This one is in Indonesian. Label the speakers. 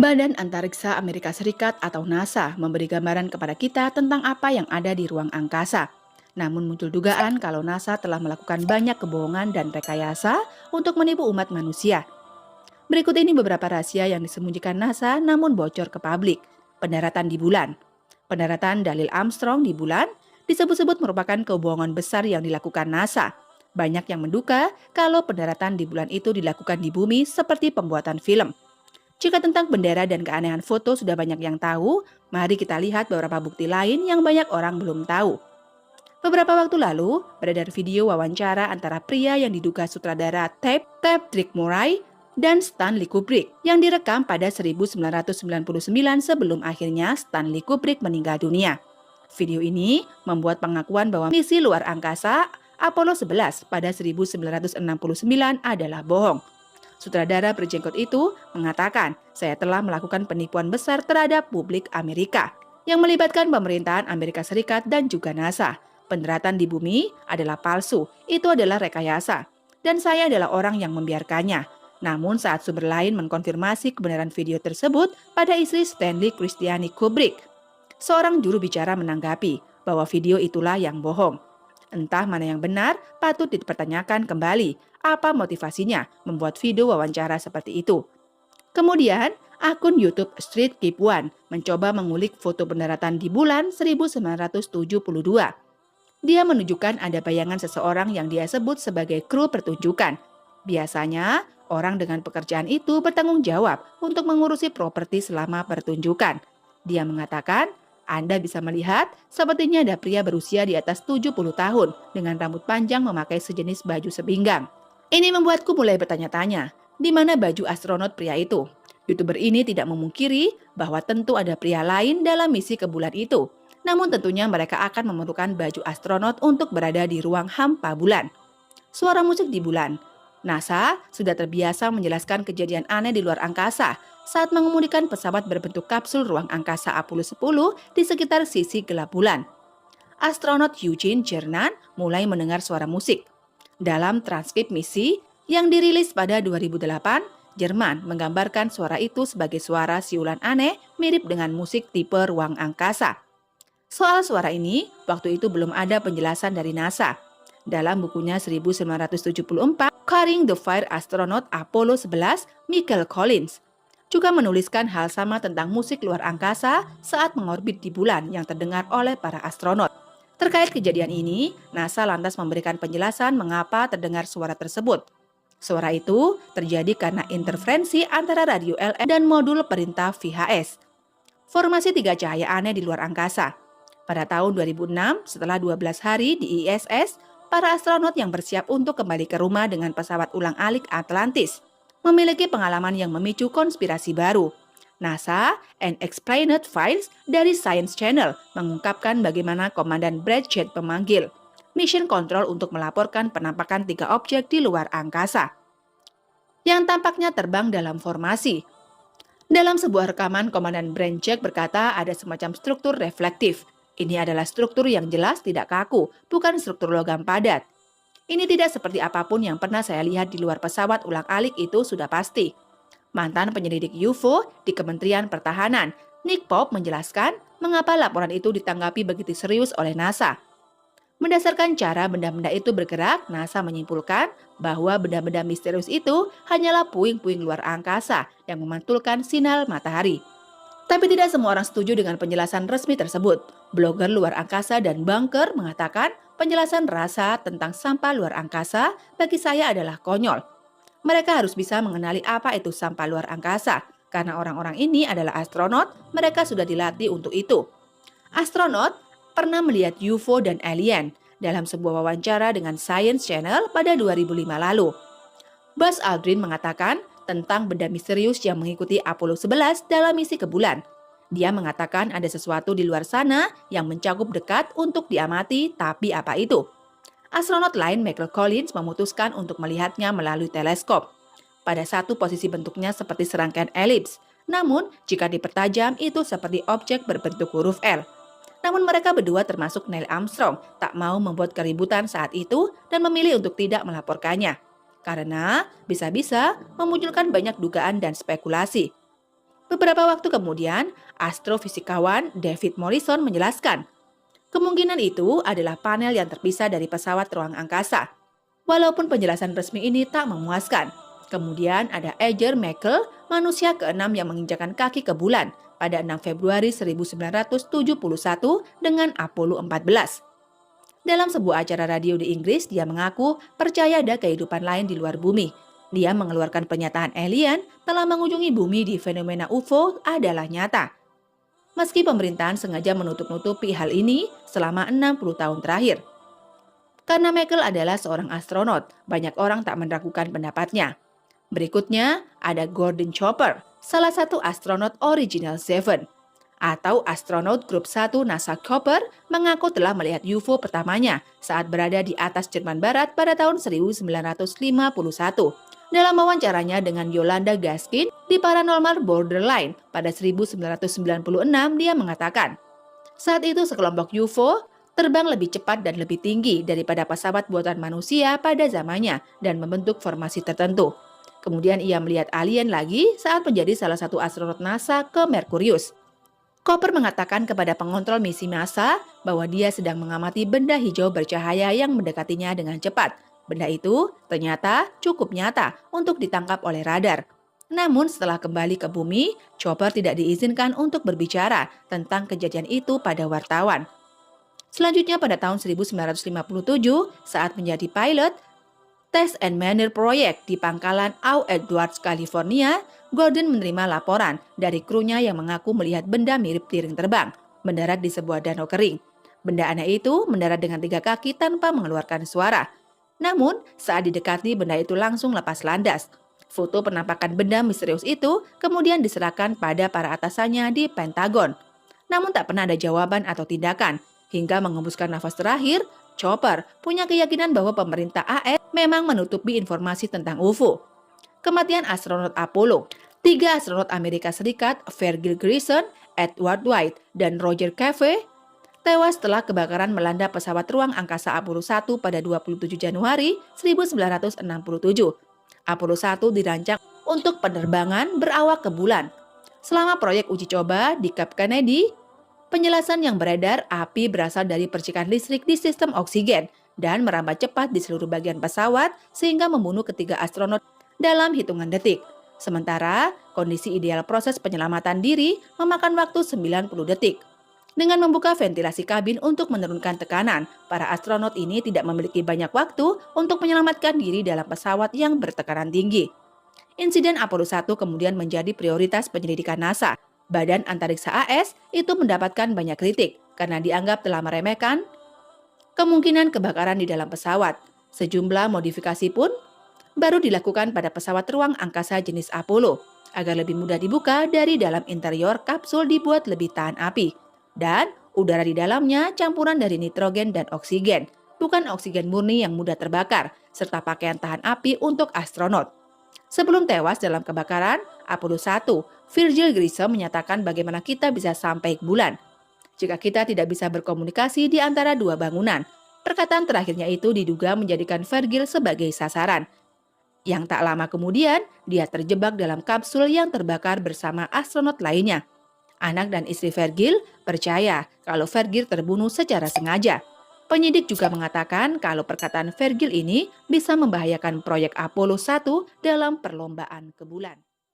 Speaker 1: Badan Antariksa Amerika Serikat atau NASA memberi gambaran kepada kita tentang apa yang ada di ruang angkasa. Namun muncul dugaan kalau NASA telah melakukan banyak kebohongan dan rekayasa untuk menipu umat manusia. Berikut ini beberapa rahasia yang disembunyikan NASA namun bocor ke publik. Pendaratan di bulan. Pendaratan dalil Armstrong di bulan disebut-sebut merupakan kebohongan besar yang dilakukan NASA. Banyak yang menduga kalau pendaratan di bulan itu dilakukan di bumi seperti pembuatan film. Jika tentang bendera dan keanehan foto sudah banyak yang tahu, mari kita lihat beberapa bukti lain yang banyak orang belum tahu. Beberapa waktu lalu, beredar video wawancara antara pria yang diduga sutradara Patrick Murray dan Stanley Kubrick yang direkam pada 1999 sebelum akhirnya Stanley Kubrick meninggal dunia. Video ini membuat pengakuan bahwa misi luar angkasa Apollo 11 pada 1969 adalah bohong. Sutradara berjenggot itu mengatakan, "Saya telah melakukan penipuan besar terhadap publik Amerika yang melibatkan pemerintahan Amerika Serikat dan juga NASA. Pendaratan di bumi adalah palsu, itu adalah rekayasa, dan saya adalah orang yang membiarkannya." Namun saat sumber lain mengkonfirmasi kebenaran video tersebut pada istri Stanley Christiani Kubrick, seorang juru bicara menanggapi bahwa video itulah yang bohong. Entah mana yang benar, patut dipertanyakan kembali apa motivasinya membuat video wawancara seperti itu. Kemudian, akun YouTube Street Keep One mencoba mengulik foto pendaratan di bulan 1972. Dia menunjukkan ada bayangan seseorang yang dia sebut sebagai kru pertunjukan. Biasanya, orang dengan pekerjaan itu bertanggung jawab untuk mengurusi properti selama pertunjukan. Dia mengatakan, Anda bisa melihat sepertinya ada pria berusia di atas 70 tahun dengan rambut panjang memakai sejenis baju sepinggang. Ini membuatku mulai bertanya-tanya, di mana baju astronot pria itu? YouTuber ini tidak memungkiri bahwa tentu ada pria lain dalam misi ke bulan itu. Namun tentunya mereka akan memerlukan baju astronot untuk berada di ruang hampa bulan. Suara musik di bulan. NASA sudah terbiasa menjelaskan kejadian aneh di luar angkasa saat mengemudikan pesawat berbentuk kapsul ruang angkasa Apollo 10 di sekitar sisi gelap bulan. Astronot Eugene Cernan mulai mendengar suara musik. Dalam transkrip misi yang dirilis pada 2008, Jerman menggambarkan suara itu sebagai suara siulan aneh mirip dengan musik tipe ruang angkasa. Soal suara ini, waktu itu belum ada penjelasan dari NASA. Dalam bukunya 1974, Carrying the Fire Astronaut Apollo 11, Michael Collins juga menuliskan hal sama tentang musik luar angkasa saat mengorbit di bulan yang terdengar oleh para astronot. Terkait kejadian ini, NASA lantas memberikan penjelasan mengapa terdengar suara tersebut. Suara itu terjadi karena interferensi antara radio LM dan modul perintah VHS. Formasi tiga cahaya aneh di luar angkasa. Pada tahun 2006, setelah 12 hari di ISS, para astronot yang bersiap untuk kembali ke rumah dengan pesawat ulang-alik Atlantis memiliki pengalaman yang memicu konspirasi baru. NASA Unexplained Files dari Science Channel mengungkapkan bagaimana Komandan Brad Jet memanggil Mission Control untuk melaporkan penampakan 3 objek di luar angkasa yang tampaknya terbang dalam formasi. Dalam sebuah rekaman, Komandan Brad Jet berkata ada semacam struktur reflektif. Ini adalah struktur yang jelas tidak kaku, bukan struktur logam padat. Ini tidak seperti apapun yang pernah saya lihat di luar pesawat ulang-alik itu sudah pasti. Mantan penyelidik UFO di Kementerian Pertahanan, Nick Pope menjelaskan mengapa laporan itu ditanggapi begitu serius oleh NASA. Berdasarkan cara benda-benda itu bergerak, NASA menyimpulkan bahwa benda-benda misterius itu hanyalah puing-puing luar angkasa yang memantulkan sinar matahari. Tapi tidak semua orang setuju dengan penjelasan resmi tersebut. Blogger luar angkasa dan bunker mengatakan penjelasan rasa tentang sampah luar angkasa bagi saya adalah konyol. Mereka harus bisa mengenali apa itu sampah luar angkasa. Karena orang-orang ini adalah astronot, mereka sudah dilatih untuk itu. Astronot pernah melihat UFO dan alien dalam sebuah wawancara dengan Science Channel pada 2005 lalu. Buzz Aldrin mengatakan tentang benda misterius yang mengikuti Apollo 11 dalam misi ke bulan. Dia mengatakan ada sesuatu di luar sana yang mencakup dekat untuk diamati, tapi apa itu? Astronot lain Michael Collins memutuskan untuk melihatnya melalui teleskop. Pada satu posisi bentuknya seperti serangkaian elips, namun jika dipertajam itu seperti objek berbentuk huruf L. Namun mereka berdua termasuk Neil Armstrong tak mau membuat keributan saat itu dan memilih untuk tidak melaporkannya. Karena bisa-bisa memunculkan banyak dugaan dan spekulasi. Beberapa waktu kemudian, astrofisikawan David Morrison menjelaskan, kemungkinan itu adalah panel yang terpisah dari pesawat ruang angkasa. Walaupun penjelasan resmi ini tak memuaskan. Kemudian ada Edger Mekel, manusia keenam yang menginjakan kaki ke bulan pada 6 Februari 1971 dengan Apollo 14. Dalam sebuah acara radio di Inggris, dia mengaku percaya ada kehidupan lain di luar bumi. Dia mengeluarkan pernyataan alien telah mengunjungi bumi di fenomena UFO adalah nyata. Meski pemerintahan sengaja menutup-nutupi hal ini selama 60 tahun terakhir. Karena Michael adalah seorang astronot, banyak orang tak meragukan pendapatnya. Berikutnya ada Gordon Chopper, salah satu astronot Original Seven, atau astronot grup 1 NASA Chopper mengaku telah melihat UFO pertamanya saat berada di atas Jerman Barat pada tahun 1951. Dalam wawancaranya dengan Yolanda Gaskin di Paranormal Borderline pada 1996, dia mengatakan, saat itu sekelompok UFO terbang lebih cepat dan lebih tinggi daripada pesawat buatan manusia pada zamannya dan membentuk formasi tertentu. Kemudian ia melihat alien lagi saat menjadi salah satu astronot NASA ke Merkurius. Cooper mengatakan kepada pengontrol misi NASA bahwa dia sedang mengamati benda hijau bercahaya yang mendekatinya dengan cepat. Benda itu ternyata cukup nyata untuk ditangkap oleh radar. Namun setelah kembali ke bumi, Chopper tidak diizinkan untuk berbicara tentang kejadian itu pada wartawan. Selanjutnya pada tahun 1957, saat menjadi pilot, Test and Maneuver Project di pangkalan Au Edwards, California, Gordon menerima laporan dari krunya yang mengaku melihat benda mirip piring terbang, mendarat di sebuah danau kering. Benda aneh itu mendarat dengan 3 kaki tanpa mengeluarkan suara. Namun, saat didekati benda itu langsung lepas landas. Foto penampakan benda misterius itu kemudian diserahkan pada para atasannya di Pentagon. Namun tak pernah ada jawaban atau tindakan. Hingga mengembuskan nafas terakhir, Chopper punya keyakinan bahwa pemerintah AS memang menutupi informasi tentang UFO. Kematian astronot Apollo. 3 astronot Amerika Serikat, Virgil Grayson, Edward White, dan Roger Cave, tewas setelah kebakaran melanda pesawat ruang angkasa Apollo 1 pada 27 Januari 1967. Apollo 1 dirancang untuk penerbangan berawak ke bulan. Selama proyek uji coba di Cape Kennedy, penjelasan yang beredar, api berasal dari percikan listrik di sistem oksigen dan merambat cepat di seluruh bagian pesawat sehingga membunuh ketiga astronot dalam hitungan detik. Sementara, kondisi ideal proses penyelamatan diri memakan waktu 90 detik. Dengan membuka ventilasi kabin untuk menurunkan tekanan, para astronot ini tidak memiliki banyak waktu untuk menyelamatkan diri dalam pesawat yang bertekanan tinggi. Insiden Apollo 1 kemudian menjadi prioritas penyelidikan NASA. Badan Antariksa AS itu mendapatkan banyak kritik karena dianggap telah meremehkan kemungkinan kebakaran di dalam pesawat. Sejumlah modifikasi pun baru dilakukan pada pesawat ruang angkasa jenis Apollo agar lebih mudah dibuka dari dalam interior kapsul dibuat lebih tahan api. Dan udara di dalamnya campuran dari nitrogen dan oksigen, bukan oksigen murni yang mudah terbakar, serta pakaian tahan api untuk astronot. Sebelum tewas dalam kebakaran Apollo 1, Virgil Grissom menyatakan bagaimana kita bisa sampai ke bulan jika kita tidak bisa berkomunikasi di antara 2 bangunan. Perkataan terakhirnya itu diduga menjadikan Virgil sebagai sasaran. Yang tak lama kemudian, dia terjebak dalam kapsul yang terbakar bersama astronot lainnya. Anak dan istri Virgil percaya kalau Virgil terbunuh secara sengaja. Penyidik juga mengatakan kalau perkataan Virgil ini bisa membahayakan proyek Apollo 1 dalam perlombaan ke bulan.